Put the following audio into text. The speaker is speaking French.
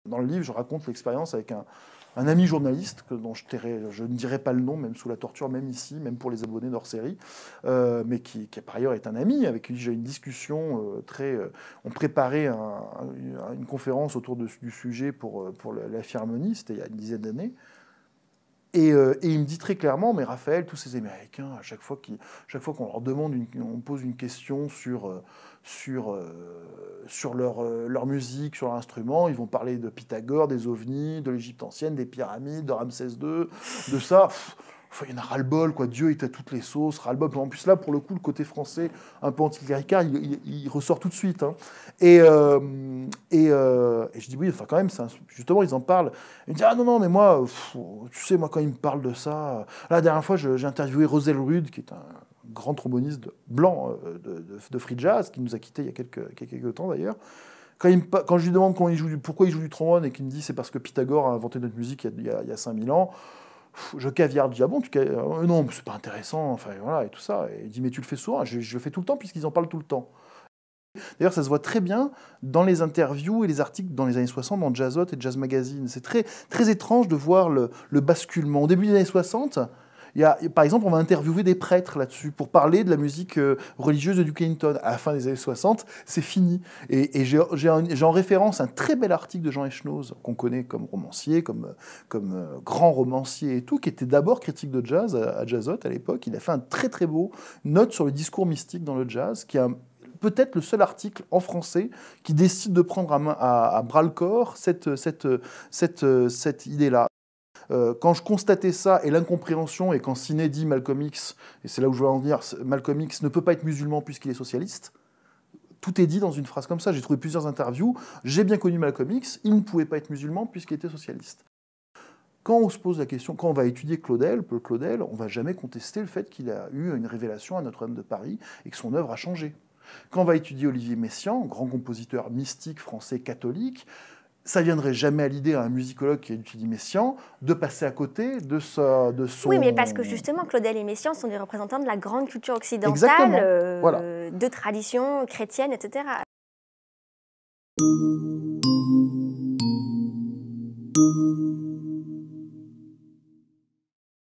Dans le livre, je raconte l'expérience avec un ami journaliste, dont je ne dirai pas le nom, même sous la torture, même ici, même pour les abonnés d'hors série, mais qui par ailleurs est un ami, avec qui j'ai eu une discussion on préparait une conférence autour du sujet pour la Philharmonie, c'était il y a une dizaine d'années. Et il me dit très clairement, mais Raphaël, tous ces Américains, à chaque fois qu'on leur demande, on pose une question sur leur musique, sur leur instrument, ils vont parler de Pythagore, des ovnis, de l'Égypte ancienne, des pyramides, de Ramsès II, de ça. Il y en a ras-le-bol, quoi. Dieu est à toutes les sauces, ras-le-bol. En plus, là, pour le coup, le côté français, un peu anticlérical, il ressort tout de suite. Hein. Et je dis, oui, enfin, quand même, justement, ils en parlent. Il me dit, ah non, non, mais moi, tu sais, moi, quand ils me parlent de ça. La dernière fois, j'ai interviewé Roselle Rude, qui est un grand tromboniste blanc de free jazz, qui nous a quittés il y a quelques temps d'ailleurs. Quand je lui demande pourquoi il joue du trombone et qu'il me dit c'est parce que Pythagore a inventé notre musique il y a 5000 ans, je caviarde, je dis ah bon, non, c'est pas intéressant, enfin voilà, et tout ça. Et il dit mais tu le fais souvent, je le fais tout le temps puisqu'ils en parlent tout le temps. D'ailleurs, ça se voit très bien dans les interviews et les articles dans les années 60 dans Jazzot et Jazz Magazine. C'est très, très étrange de voir le basculement. Au début des années 60, par exemple, on va interviewer des prêtres là-dessus pour parler de la musique religieuse de Duke Ellington. À la fin des années 60, c'est fini. Et j'ai en référence un très bel article de Jean Echenoz, qu'on connaît comme romancier, comme grand romancier et tout, qui était d'abord critique de jazz à Jazzot à l'époque. Il a fait un très très beau note sur le discours mystique dans le jazz, qui a peut-être le seul article en français qui décide de prendre à bras-le-corps cette idée-là. Quand je constatais ça et l'incompréhension, et quand Ciné dit Malcolm X, et c'est là où je veux en venir, Malcolm X ne peut pas être musulman puisqu'il est socialiste, tout est dit dans une phrase comme ça. J'ai trouvé plusieurs interviews, j'ai bien connu Malcolm X, il ne pouvait pas être musulman puisqu'il était socialiste. Quand on se pose la question, quand on va étudier Claudel, on ne va jamais contester le fait qu'il a eu une révélation à Notre-Dame de Paris et que son œuvre a changé. Quand on va étudier Olivier Messiaen, grand compositeur mystique français catholique, ça ne viendrait jamais à l'idée à un musicologue qui a étudié Messiaen de passer à côté de son... Oui, mais parce que justement, Claudel et Messiaen sont des représentants de la grande culture occidentale, voilà. de tradition chrétienne, etc.